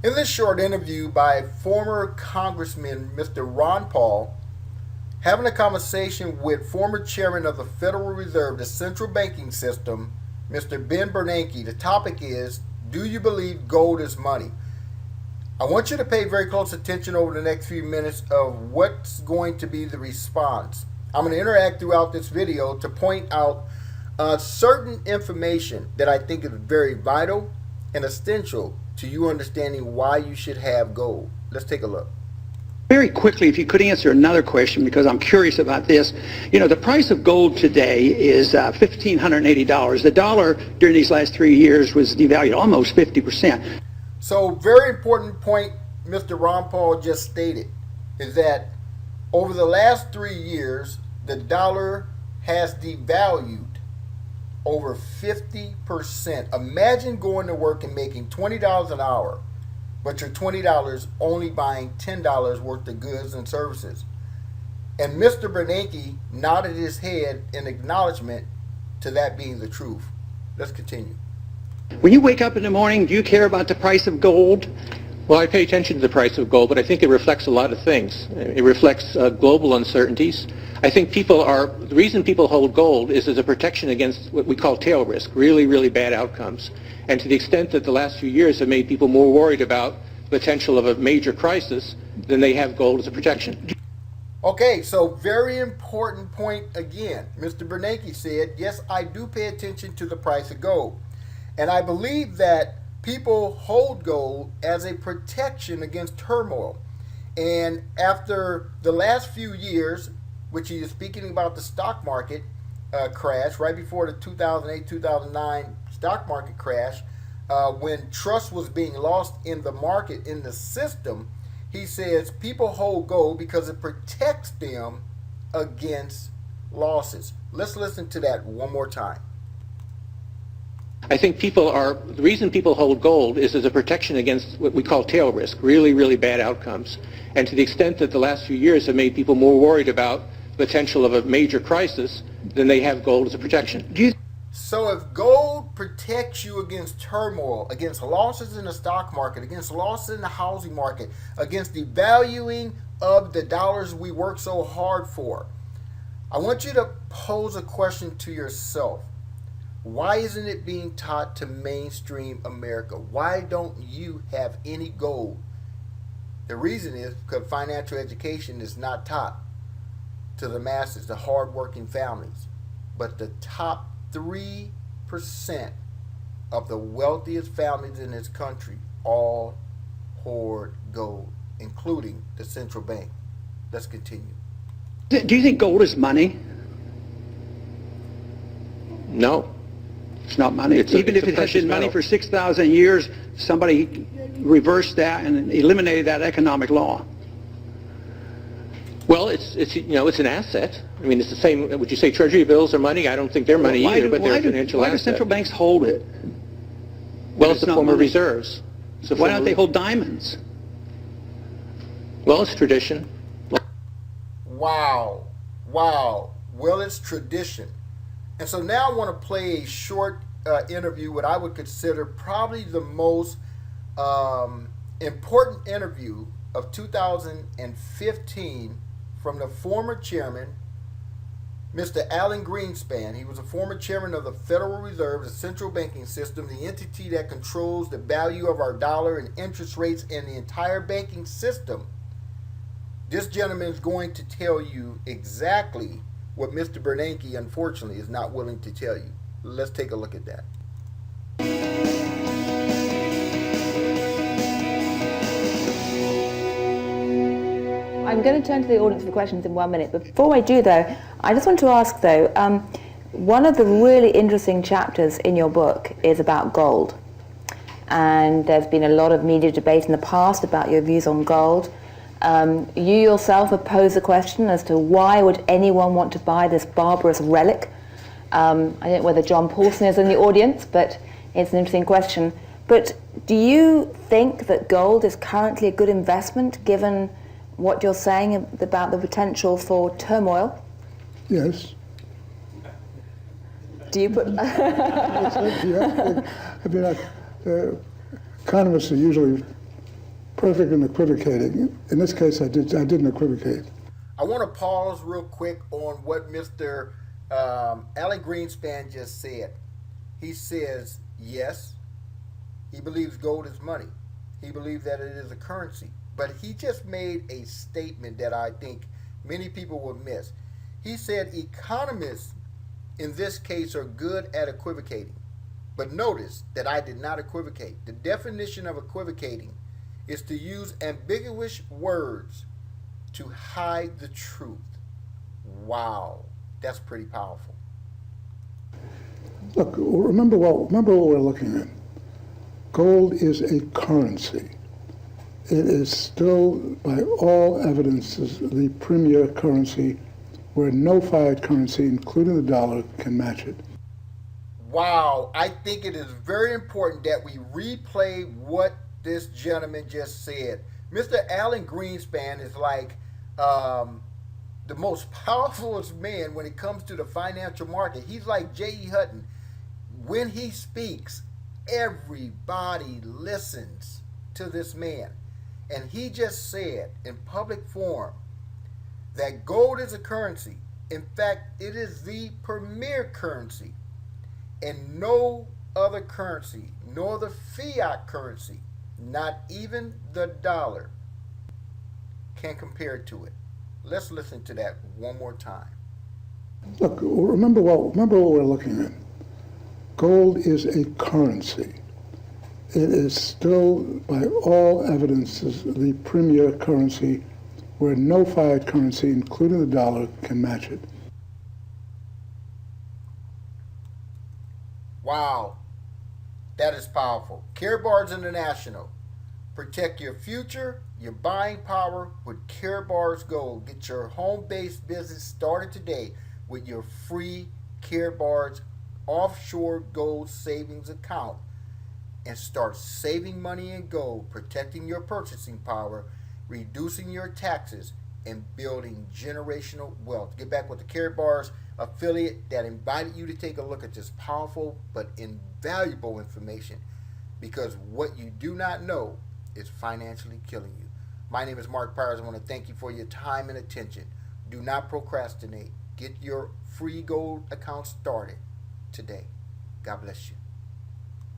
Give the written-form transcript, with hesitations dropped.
In this short interview by former Congressman Mr. Ron Paul, having a conversation with former Chairman of the Federal Reserve, the central banking system, Mr. Ben Bernanke, the topic is, do you believe gold is money? I want you to pay very close attention over the next few minutes of what's going to be the response. I'm going to interact throughout this video to point out certain information that I think is very vital and essential to you understanding why you should have gold. Let's take a look. Very quickly, if you could answer another question, because I'm curious about this. You know, the price of gold today is $1,580. The dollar during these last 3 years was devalued almost 50%. So, very important point Mr. Ron Paul just stated is that over the last 3 years, the dollar has devalued over 50%. Imagine going to work and making $20 an hour, but your $20 only buying $10 worth of goods and services. And Mr. Bernanke nodded his head in acknowledgement to that being the truth. Let's continue. When you wake up in the morning, do you care about the price of gold? Well, I pay attention to the price of gold, but I think it reflects a lot of things. It reflects global uncertainties. I think the reason people hold gold is as a protection against what we call tail risk, really, really bad outcomes. And to the extent that the last few years have made people more worried about the potential of a major crisis, then they have gold as a protection. Okay, so very important point again. Mr. Bernanke said, yes, I do pay attention to the price of gold. And I believe that people hold gold as a protection against turmoil. And after the last few years, which he is speaking about the stock market crash, right before the 2008-2009 stock market crash, when trust was being lost in the market, in the system, he says people hold gold because it protects them against losses. Let's listen to that one more time. I think the reason people hold gold is as a protection against what we call tail risk, really, really bad outcomes. And to the extent that the last few years have made people more worried about the potential of a major crisis, then they have gold as a protection. So if gold protects you against turmoil, against losses in the stock market, against losses in the housing market, against the valuing of the dollars we work so hard for, I want you to pose a question to yourself. Why isn't it being taught to mainstream America? Why don't you have any gold? The reason is because financial education is not taught to the masses, the hardworking families. But the top 3% of the wealthiest families in this country all hoard gold, including the central bank. Let's continue. Do you think gold is money? No. It's not money. Even if it has been money for 6,000 years, somebody reversed that and eliminated that economic law. Well, it's an asset. I mean, it's the same. Would you say Treasury bills are money? I don't think they're money either, but they're a financial asset. Why do central banks hold it? Well, it's a form of reserves. Why don't they hold diamonds? Well, it's tradition. Wow. Well, it's tradition. And so now I want to play a short interview, what I would consider probably the most important interview of 2015 from the former chairman, Mr. Alan Greenspan. He was a former chairman of the Federal Reserve, the central banking system, the entity that controls the value of our dollar and interest rates in the entire banking system. This gentleman is going to tell you exactly what Mr. Bernanke, unfortunately, is not willing to tell you. Let's take a look at that. I'm going to turn to the audience for questions in 1 minute. But before I do, though, I just want to ask, though, one of the really interesting chapters in your book is about gold. And there's been a lot of media debate in the past about your views on gold. You yourself have posed the question as to why would anyone want to buy this barbarous relic. I don't know whether John Paulson is in the audience, but it's an interesting question. But do you think that gold is currently a good investment given what you're saying about the potential for turmoil? Yes. Do you put... Yeah, I mean, economists are usually perfect in equivocating. In this case, I didn't equivocate. I want to pause real quick on what Mr. Alan Greenspan just said. He says, yes, he believes gold is money. He believes that it is a currency. But he just made a statement that I think many people will miss. He said economists in this case are good at equivocating. But notice that I did not equivocate. The definition of equivocating is to use ambiguous words to hide the truth. Wow, that's pretty powerful. Look, remember what we're looking at. Gold is a currency. It is still, by all evidences, the premier currency where no fiat currency, including the dollar, can match it. Wow, I think it is very important that we replay what this gentleman just said. Mr. Alan Greenspan is like the most powerful man when it comes to the financial market. He's like J.E. Hutton. When he speaks, everybody listens to this man. And he just said in public forum that gold is a currency. In fact, it is the premier currency. And no other currency, nor the fiat currency, not even the dollar, can compare to it. Let's listen to that one more time. Look, remember what we're looking at. Gold is a currency. It is still, by all evidences, the premier currency where no fiat currency, including the dollar, can match it. Wow, that is powerful. Care Bars International. Protect your future, your buying power with Care Bars Gold. Get your home-based business started today with your free Care Bars offshore gold savings account and start saving money in gold, protecting your purchasing power, reducing your taxes, and building generational wealth. Get back with the Care Bars affiliate that invited you to take a look at this powerful but invaluable information, because what you do not know is financially killing you. My name is Mark Powers. I want to thank you for your time and attention. Do not procrastinate. Get your free gold account started today. God bless you.